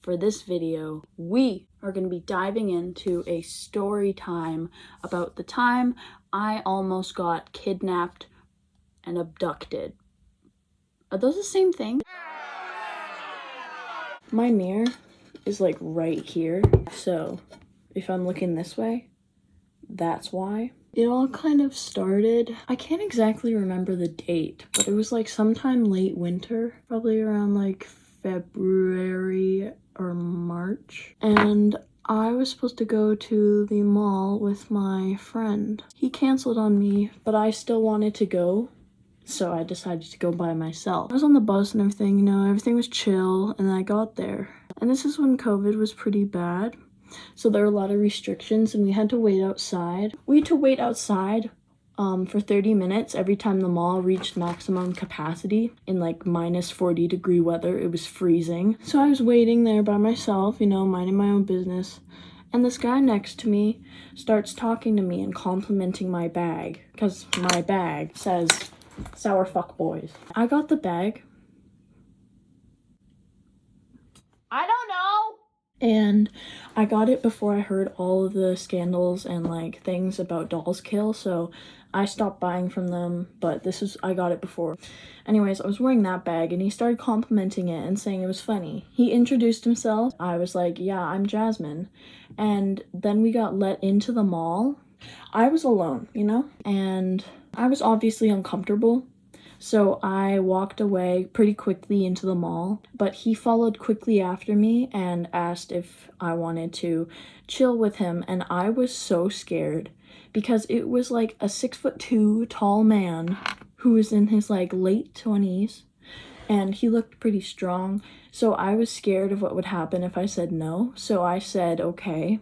for this video, we are going to be diving into a story time about the time I almost got kidnapped and abducted. Are those the same thing? My mirror is like right here, so if I'm looking this way, that's why. It all kind of started, I can't exactly remember the date, but it was like sometime late winter, probably around like February or March. And I was supposed to go to the mall with my friend. He canceled on me, but I still wanted to go, so I decided to go by myself. I was on the bus and everything, you know, everything was chill, and I got there. And this is when COVID was pretty bad. So there were a lot of restrictions and we had to wait outside. We had to wait outside for 30 minutes every time the mall reached maximum capacity in like minus 40-degree weather. It was freezing. So I was waiting there by myself, you know, minding my own business. And this guy next to me starts talking to me and complimenting my bag, because my bag says Sour Fuck Boys. I got the bag. I don't know. And I got it before I heard all of the scandals and like things about Dolls Kill, so I stopped buying from them, but I got it before. Anyways, I was wearing that bag and he started complimenting it and saying it was funny. He introduced himself. I was like, yeah, I'm Jasmine. And then we got let into the mall. I was alone, you know, and I was obviously uncomfortable. So I walked away pretty quickly into the mall, but he followed quickly after me and asked if I wanted to chill with him, and I was so scared because it was like a 6'2" tall man who was in his like late 20s, and he looked pretty strong. So I was scared of what would happen if I said no. So I said okay.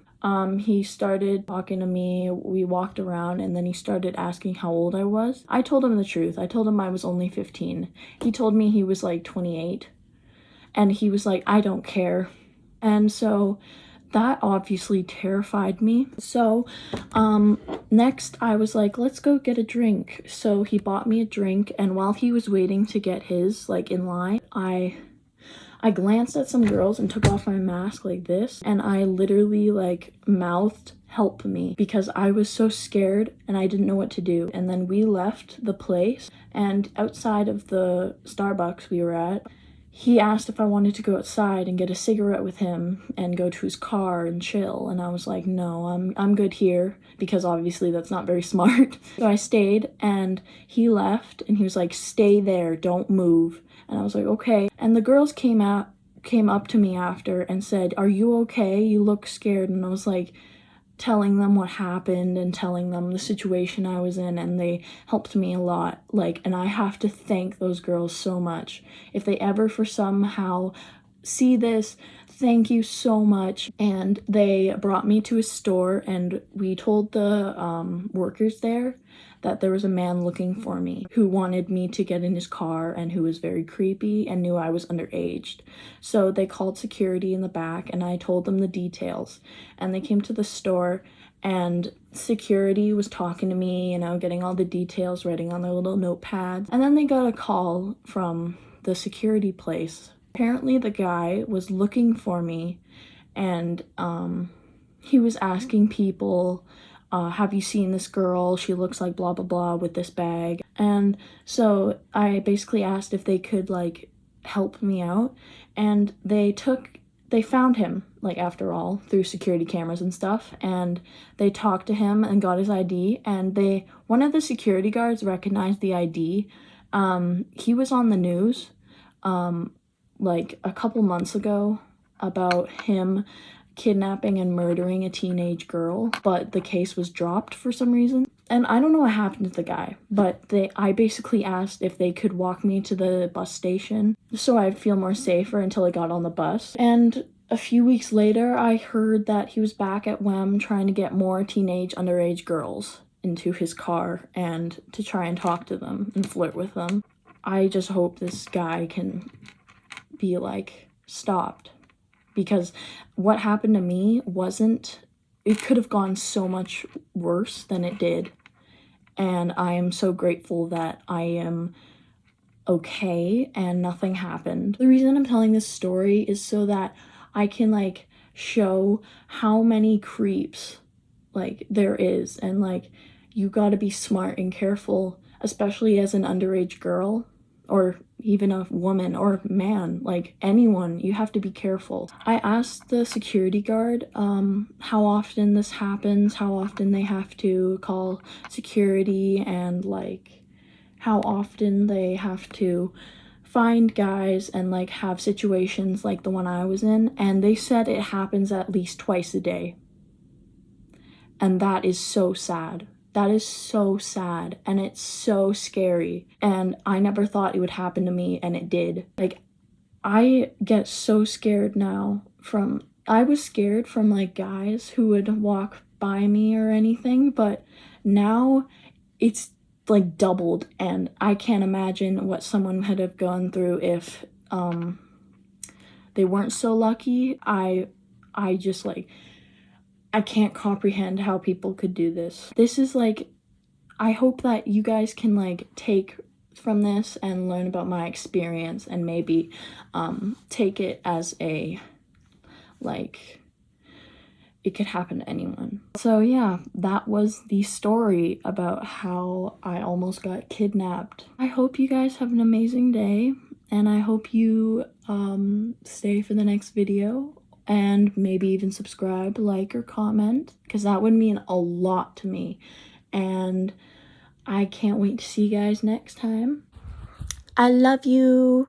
He started talking to me, we walked around, and then he started asking how old I was. I told him the truth. I told him I was only 15. He told me he was like 28, and he was like, I don't care. And so that obviously terrified me. So next I was like, let's go get a drink. So he bought me a drink, and while he was waiting to get his, like in line, I glanced at some girls and took off my mask like this, and I literally like mouthed help me because I was so scared and I didn't know what to do. And then we left the place, and outside of the Starbucks we were at, he asked if I wanted to go outside and get a cigarette with him and go to his car and chill, and I was like, no, I'm good here, because obviously that's not very smart. So I stayed, and he left and he was like, stay there, don't move. And I was like, okay. And the girls came up to me after and said, are you okay? You look scared. And I was like, telling them what happened and telling them the situation I was in, and they helped me a lot. Like, and I have to thank those girls so much. If they ever for somehow see this, thank you so much. And they brought me to a store, and we told the workers there that there was a man looking for me who wanted me to get in his car and who was very creepy and knew I was underage. So they called security in the back, and I told them the details, and they came to the store, and security was talking to me, you know, getting all the details, writing on their little notepads. And then they got a call from the security place. Apparently the guy was looking for me, and he was asking people, have you seen this girl? She looks like blah, blah, blah with this bag. And so I basically asked if they could like help me out. And they found him, like after all, through security cameras and stuff. And they talked to him and got his ID. And one of the security guards recognized the ID. He was on the news like a couple months ago about him kidnapping and murdering a teenage girl, but the case was dropped for some reason. And I don't know what happened to the guy, but I basically asked if they could walk me to the bus station so I'd feel more safer until I got on the bus. And a few weeks later, I heard that he was back at WEM trying to get more teenage underage girls into his car and to try and talk to them and flirt with them. I just hope this guy can be like stopped, because what happened to me it could have gone so much worse than it did. And I am so grateful that I am okay and nothing happened. The reason I'm telling this story is so that I can like show how many creeps like there is, and like you got to be smart and careful, especially as an underage girl or even a woman or man, like anyone. You have to be careful. I asked the security guard how often this happens, how often they have to call security, and like how often they have to find guys and like have situations like the one I was in, and they said it happens at least twice a day. And that is so sad. That is so sad, and it's so scary, and I never thought it would happen to me, and it did. Like, I get so scared now I was scared from like guys who would walk by me or anything, but now it's like doubled, and I can't imagine what someone would have gone through if they weren't so lucky. I just like, I can't comprehend how people could do this. This is like, I hope that you guys can like take from this and learn about my experience, and maybe take it as a, like, it could happen to anyone. So yeah, that was the story about how I almost got kidnapped. I hope you guys have an amazing day, and I hope you stay for the next video, and maybe even subscribe, like, or comment, because that would mean a lot to me, and I can't wait to see you guys next time. I love you.